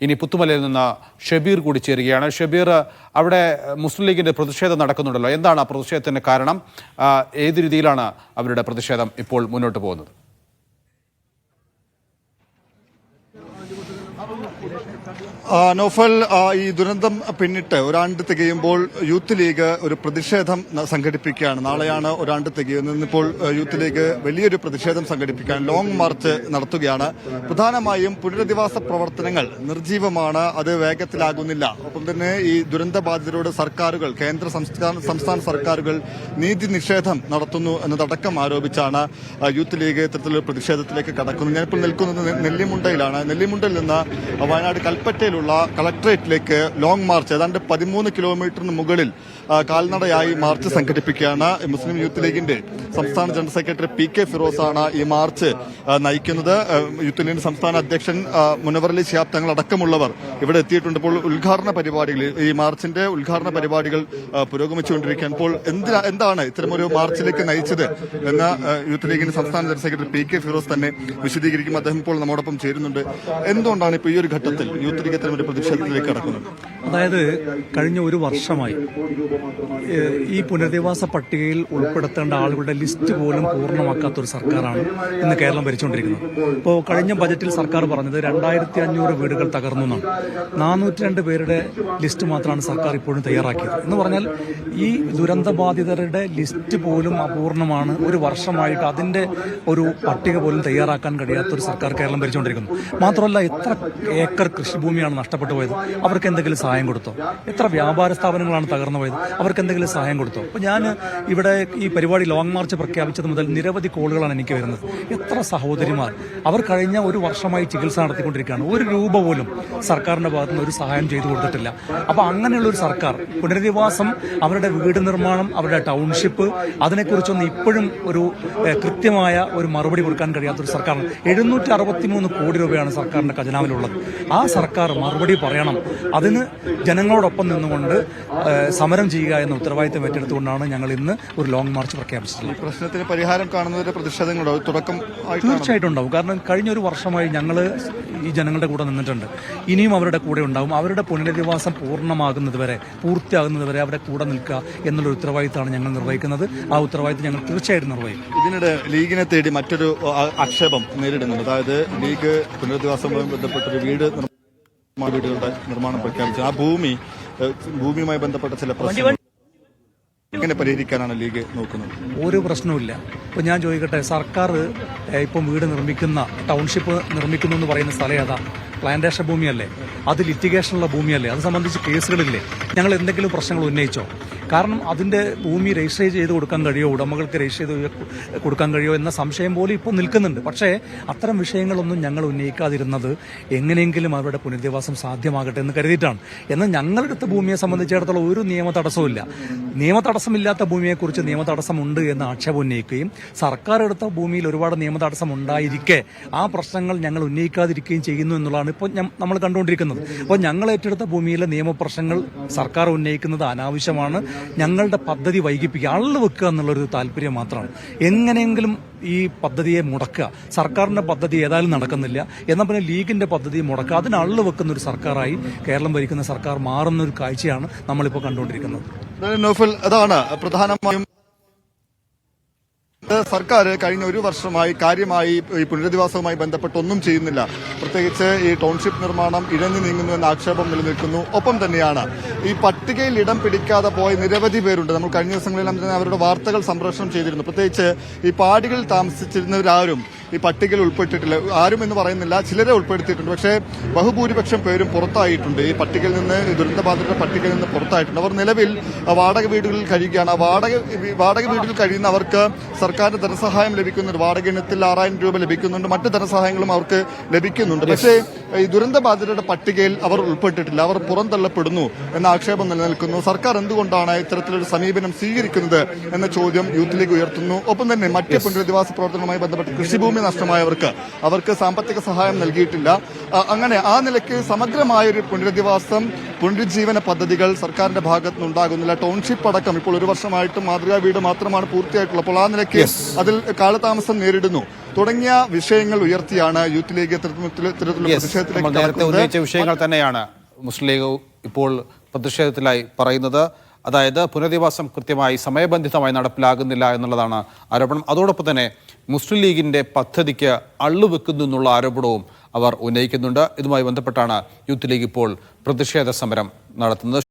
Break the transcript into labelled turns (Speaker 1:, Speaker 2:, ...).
Speaker 1: ഇനി പുത്തുമലയിൽ നിന്ന് ഷബീർ കൂടി ചേരുകയാണ്. ഷബീർ, അവിടെ മുസ്ലിം ലീഗിന്റെ പ്രതിഷേധം നടക്കുന്നുണ്ടല്ലോ, എന്താണ് ആ പ്രതിഷേധത്തിന് കാരണം? ഏത് രീതിയിലാണ് അവരുടെ പ്രതിഷേധം ഇപ്പോൾ മുന്നോട്ട് പോകുന്നത്?
Speaker 2: നൗഫൽ, ഈ ദുരന്തം പിന്നിട്ട് ഒരാണ്ട് തികയുമ്പോൾ യൂത്ത് ലീഗ് ഒരു പ്രതിഷേധം സംഘടിപ്പിക്കുകയാണ്. നാളെയാണ് ഒരാണ്ട് തികയുന്നത്. ഇന്നിപ്പോൾ യൂത്ത് ലീഗ് വലിയൊരു പ്രതിഷേധം സംഘടിപ്പിക്കാൻ ലോങ് മാർച്ച് നടത്തുകയാണ്. പ്രധാനമായും പുനരധിവാസ പ്രവർത്തനങ്ങൾ നിർജീവമാണ്, അത് വേഗത്തിലാകുന്നില്ല. ഒപ്പം തന്നെ ഈ ദുരന്തബാധിതരോട് സർക്കാരുകൾ, കേന്ദ്ര സംസ്ഥാന സർക്കാരുകൾ നീതി നിഷേധം നടത്തുന്നു എന്നതടക്കം ആരോപിച്ചാണ് യൂത്ത് ലീഗ് ഇത്തരത്തിലൊരു പ്രതിഷേധത്തിലേക്ക് കടക്കുന്നത്. ഞാനിപ്പോൾ നിൽക്കുന്നത് നെല്ലിമുണ്ടയിലാണ്. നെല്ലിമുണ്ടയിൽ നിന്ന് വയനാട് കൽപ്പറ്റയിലുള്ള കളക്ടറേറ്റിലേക്ക് ലോങ് മാർച്ച് ഏതാണ്ട് 13 കിലോമീറ്ററിന് മുകളിൽ കാൽനടയായി മാർച്ച് സംഘടിപ്പിക്കുകയാണ്. മുസ്ലിം യൂത്ത് ലീഗിന്റെ സംസ്ഥാന ജനറൽ സെക്രട്ടറി PK ഫിറോസാണ് ഈ മാർച്ച് നയിക്കുന്നത്. യൂത്ത് ലീഗിന്റെ സംസ്ഥാന അധ്യക്ഷൻ മുനവർ അലി ശിഹാബ് തങ്ങൾ അടക്കമുള്ളവർ ഇവിടെ എത്തിയിട്ടുണ്ട്. ഇപ്പോൾ ഉദ്ഘാടന പരിപാടികൾ, ഈ മാർച്ചിന്റെ ഉദ്ഘാടന പരിപാടികൾ പുരോഗമിച്ചുകൊണ്ടിരിക്കുകയാണ്. ഇപ്പോൾ എന്താണ് ഇത്തരമൊരു മാർച്ചിലേക്ക് നയിച്ചത് എന്ന് യൂത്ത് ലീഗിന്റെ സംസ്ഥാന ജനറൽ സെക്രട്ടറി PK ഫിറോസ് തന്നെ വിശദീകരിക്കും. അദ്ദേഹം ഇപ്പോൾ നമ്മോടൊപ്പം ചേരുന്നുണ്ട്. എന്തുകൊണ്ടാണ് ഇപ്പോൾ ഈ ഒരു ഘട്ടത്തിൽ യൂത്ത് ലീഗ് ഇത്തരം ഒരു പ്രതിഷേധത്തിലേക്ക് കടക്കുന്നത്?
Speaker 3: അതായത് കഴിഞ്ഞ ഒരു വർഷമായി ഈ പുനരധിവാസ പട്ടികയിൽ ഉൾപ്പെടുത്തേണ്ട ആളുകളുടെ ലിസ്റ്റ് പോലും പൂർണ്ണമാക്കാത്തൊരു സർക്കാരാണ് ഇന്ന് കേരളം ഭരിച്ചുകൊണ്ടിരിക്കുന്നത്. ഇപ്പോൾ കഴിഞ്ഞ ബജറ്റിൽ സർക്കാർ പറഞ്ഞത് 2500 വീടുകൾ തകർന്നു എന്നാണ്. 402 പേരുടെ ലിസ്റ്റ് മാത്രമാണ് സർക്കാർ ഇപ്പോഴും തയ്യാറാക്കിയത്. എന്ന് പറഞ്ഞാൽ ഈ ദുരന്തബാധിതരുടെ ലിസ്റ്റ് പോലും അപൂർണമാണ്. ഒരു വർഷമായിട്ട് അതിന്റെ ഒരു പട്ടിക പോലും തയ്യാറാക്കാൻ കഴിയാത്തൊരു സർക്കാർ കേരളം ഭരിച്ചുകൊണ്ടിരിക്കുന്നു. മാത്രമല്ല, എത്ര ഏക്കർ കൃഷിഭൂമിയാണ് നഷ്ടപ്പെട്ടു പോയത്? അവർക്ക് എന്തെങ്കിലും സഹായം കൊടുത്തോ? എത്ര വ്യാപാര സ്ഥാപനങ്ങളാണ് തകർന്നു പോയത്? അവർക്ക് എന്തെങ്കിലും സഹായം കൊടുത്തോ? അപ്പോൾ ഞാൻ ഇവിടെ ഈ പരിപാടി ലോങ് മാർച്ച് പ്രഖ്യാപിച്ചത് മുതൽ നിരവധി കോളുകളാണ് എനിക്ക് വരുന്നത്. എത്ര സഹോദരിമാർ, അവർ കഴിഞ്ഞ ഒരു വർഷമായി ചികിത്സ നടത്തിക്കൊണ്ടിരിക്കുകയാണ്. ഒരു രൂപ പോലും സർക്കാരിന്റെ ഭാഗത്തു നിന്ന് ഒരു സഹായം ചെയ്തു കൊടുത്തിട്ടില്ല. അപ്പോൾ അങ്ങനെയുള്ള ഒരു സർക്കാർ പുനരധിവാസം, അവരുടെ വീട് നിർമ്മാണം, അവരുടെ ടൗൺഷിപ്പ്, അതിനെക്കുറിച്ചൊന്നും ഇപ്പോഴും ഒരു കൃത്യമായ ഒരു മറുപടി കൊടുക്കാൻ കഴിയാത്തൊരു സർക്കാരാണ്. 763 കോടി രൂപയാണ് സർക്കാരിന്റെ ഖജനാവിലുള്ളത്. ആ സർക്കാർ മറുപടി പറയണം. അതിന് ജനങ്ങളോടൊപ്പം നിന്നുകൊണ്ട് സമരം ചെയ്യുക എന്ന ഉത്തരവാദിത്തം ഏറ്റെടുത്തുകൊണ്ടാണ് ഞങ്ങൾ ഇന്ന് ഒരു ലോങ് മാർച്ച് പ്രഖ്യാപിച്ചത്.
Speaker 2: ഈ പ്രശ്നത്തിന് പരിഹാരം കാണുന്നതിന്റെ പ്രതിഷേധങ്ങളോ തുടക്കം
Speaker 3: തീർച്ചയായിട്ടും ഉണ്ടാവും. കാരണം കഴിഞ്ഞ ഒരു വർഷമായി ഞങ്ങൾ ഈ ജനങ്ങളുടെ കൂടെ നിന്നിട്ടുണ്ട്. ഇനിയും അവരുടെ കൂടെ ഉണ്ടാവും. അവരുടെ പുനരധിവാസം പൂർത്തിയാകുന്നത് വരെ അവരുടെ കൂടെ നിൽക്കുക എന്നുള്ള ഉത്തരവാദിത്തമാണ് ഞങ്ങൾ നിർവഹിക്കുന്നത്. ആ ഉത്തരവാദിത്തം ഞങ്ങൾ തീർച്ചയായിട്ടും നിർവഹിക്കും.
Speaker 2: ഇതിനിടെ ലീഗിനെ തേടി മറ്റൊരു ആക്ഷേപം നേരിടുന്നുണ്ട്. അതായത് ലീഗ് പുനരധിവാസവുമായി ബന്ധപ്പെട്ടൊരു വീടുകളുടെ നിർമ്മാണം പ്രഖ്യാപിച്ചു. ആ ഭൂമിയുമായി ബന്ധപ്പെട്ട ചില പ്രശ്നങ്ങൾ എങ്ങനെ പരിഹരിക്കാനാണ് ലീഗ് നോക്കുന്നത്?
Speaker 3: ഒരു പ്രശ്നവുമില്ല. ഇപ്പൊ ഞാൻ ചോദിക്കട്ടെ, സർക്കാർ ഇപ്പം വീട് നിർമ്മിക്കുന്ന, ടൗൺഷിപ്പ് നിർമ്മിക്കുന്നു എന്ന് പറയുന്ന സ്ഥലം ഏതാ? പ്ലാന്റേഷൻ ഭൂമിയല്ലേ? അത് ലിറ്റിഗേഷനുള്ള ഭൂമിയല്ലേ? അത് സംബന്ധിച്ച് കേസുകളില്ലേ? ഞങ്ങൾ എന്തെങ്കിലും പ്രശ്നങ്ങൾ ഉന്നയിച്ചോ? കാരണം അതിന്റെ ഭൂമി രജിസ്റ്റർ ചെയ്ത് കൊടുക്കാൻ കഴിയോ, ഉടമകൾക്ക് രജിസ്റ്റർ ചെയ്ത് കൊടുക്കാൻ കഴിയോ എന്ന സംശയം പോലും ഇപ്പോൾ നിൽക്കുന്നുണ്ട്. പക്ഷേ അത്തരം വിഷയങ്ങളൊന്നും ഞങ്ങൾ ഉന്നയിക്കാതിരുന്നത് എങ്ങനെയെങ്കിലും അവരുടെ പുനരധിവാസം സാധ്യമാകട്ടെ എന്ന് കരുതിയിട്ടാണ്. എന്നാൽ ഞങ്ങളെടുത്ത ഭൂമിയെ സംബന്ധിച്ചിടത്തോളം ഒരു നിയമ തടസ്സമില്ല. നിയമ തടസ്സമില്ലാത്ത ഭൂമിയെക്കുറിച്ച് നിയമ തടസ്സമുണ്ട് എന്ന് ആക്ഷേപം ഉന്നയിക്കുകയും സർക്കാർ എടുത്ത ഭൂമിയിൽ ഒരുപാട് നിയമ തടസ്സം ഉണ്ടായിരിക്കെ ആ പ്രശ്നങ്ങൾ ഞങ്ങൾ ഉന്നയിക്കാതിരിക്കുകയും ചെയ്യുന്നു എന്നുള്ളതാണ് ഇപ്പോൾ നമ്മൾ കണ്ടുകൊണ്ടിരിക്കുന്നത്. അപ്പോൾ ഞങ്ങൾ ഏറ്റെടുത്ത ഭൂമിയിലെ നിയമപ്രശ്നങ്ങൾ സർക്കാർ ഉന്നയിക്കുന്നത് അനാവശ്യമാണ്. ഞങ്ങളുടെ പദ്ധതി വൈകിപ്പിക്കുക, അള്ളു വെക്കുക എന്നുള്ളൊരു താല്പര്യം മാത്രമാണ്. എങ്ങനെയെങ്കിലും ഈ പദ്ധതിയെ മുടക്കുക. സർക്കാരിന്റെ പദ്ധതി ഏതായാലും നടക്കുന്നില്ല, എന്നാൽ പിന്നെ ലീഗിന്റെ പദ്ധതി മുടക്കുക, അതിന് അള്ളു വെക്കുന്ന ഒരു സർക്കാരായി കേരളം ഭരിക്കുന്ന സർക്കാർ മാറുന്ന ഒരു കാഴ്ചയാണ് നമ്മളിപ്പോൾ കണ്ടുകൊണ്ടിരിക്കുന്നത്.
Speaker 2: നൗഫൽ, അതാണ് പ്രധാനമായും സർക്കാർ കഴിഞ്ഞ ഒരു വർഷമായി കാര്യമായി ഈ പുനരധിവാസവുമായി ബന്ധപ്പെട്ട് ഒന്നും ചെയ്യുന്നില്ല. പ്രത്യേകിച്ച് ഈ ടൗൺഷിപ്പ് നിർമ്മാണം ഇഴഞ്ഞു നീങ്ങുന്നു എന്ന ആക്ഷേപം നിലനിൽക്കുന്നു. ഒപ്പം തന്നെയാണ് ഈ പട്ടികയിൽ ഇടം പിടിക്കാതെ പോയ നിരവധി പേരുണ്ട്. നമ്മൾ കഴിഞ്ഞ ദിവസങ്ങളിലെല്ലാം തന്നെ അവരുടെ വാർത്തകൾ സംപ്രേഷണം ചെയ്തിരുന്നു. പ്രത്യേകിച്ച് ഈ പാടികളിൽ താമസിച്ചിരുന്നവരാരും ഈ പട്ടികയിൽ ഉൾപ്പെട്ടിട്ടില്ല. ആരും എന്ന് പറയുന്നില്ല, ചിലരെ ഉൾപ്പെടുത്തിയിട്ടുണ്ട്. പക്ഷേ ബഹുഭൂരിപക്ഷം പേരും പുറത്തായിട്ടുണ്ട്. ഈ പട്ടികയിൽ നിന്ന്, ദുരന്തബാധിതരുടെ പട്ടികയിൽ നിന്ന് പുറത്തായിട്ടുണ്ട്. അവർ നിലവിൽ വാടക വീടുകളിൽ കഴിയുകയാണ്. വാടക വീടുകളിൽ കഴിയുന്നവർക്ക് സർക്കാരിന്റെ ധനസഹായം ലഭിക്കുന്നുണ്ട്. വാടക ഇനത്തിൽ 6000 രൂപ ലഭിക്കുന്നുണ്ട്. മറ്റ് ധനസഹായങ്ങളും അവർക്ക് ലഭിക്കുന്നുണ്ട്. പക്ഷേ ഈ ദുരന്തബാധിതരുടെ പട്ടികയിൽ അവർ ഉൾപ്പെട്ടിട്ടില്ല. അവർ പുറന്തള്ളപ്പെടുന്നു എന്ന ആക്ഷേപം നിലനിൽക്കുന്നു. സർക്കാർ എന്തുകൊണ്ടാണ് ഇത്തരത്തിലൊരു സമീപനം സ്വീകരിക്കുന്നത് എന്ന ചോദ്യം യൂത്ത് ലീഗ് ഉയർത്തുന്നു. ഒപ്പം തന്നെ മറ്റ് പുനരധിവാസ പ്രവർത്തനവുമായി ബന്ധപ്പെട്ട് കൃഷിഭൂമി നഷ്ടമായവർക്ക് അവർക്ക് സാമ്പത്തിക സഹായം നൽകിയിട്ടില്ല. അങ്ങനെ ആ നിലയ്ക്ക് സമഗ്രമായൊരു പുനരധിവാസം, പുനരുജ്ജീവന പദ്ധതികൾ സർക്കാരിന്റെ ഭാഗത്തുനിന്ന് ഉണ്ടാകുന്നില്ല. ടൗൺഷിപ്പ് അടക്കം ഇപ്പോൾ ഒരു വർഷമായിട്ടും മാതൃകാ വീട് മാത്രമാണ് പൂർത്തിയായിട്ടുള്ളത്. അപ്പോൾ ആ നിലയ്ക്ക് അതിൽ കാലതാമസം നേരിടുന്നു. തുടങ്ങിയ വിഷയങ്ങൾ ഉയർത്തിയാണ് യൂത്ത് ലീഗ് ഇത്തരത്തിലുള്ള പ്രതിഷേധത്തിലേക്ക്
Speaker 1: നമ്മൾ നേരത്തെ
Speaker 2: കടക്കുന്നത്.
Speaker 1: ഉന്നയിച്ച വിഷയങ്ങൾ തന്നെയാണ് മുസ്ലിം ലീഗ് ഇപ്പോൾ പ്രതിഷേധത്തിലായി പറയുന്നത്. അതായത് പുനരധിവാസം കൃത്യമായി സമയബന്ധിതമായി നടപ്പിലാകുന്നില്ല എന്നുള്ളതാണ് ആരോപണം. അതോടൊപ്പം തന്നെ മുസ്ലിം ലീഗിന്റെ പദ്ധതിക്ക് അള്ളുവെക്കുന്നു എന്നുള്ള ആരോപണവും അവർ ഉന്നയിക്കുന്നുണ്ട്. ഇതുമായി ബന്ധപ്പെട്ടാണ് യൂത്ത് ലീഗ് ഇപ്പോൾ പ്രതിഷേധ സമരം നടത്തുന്നത്.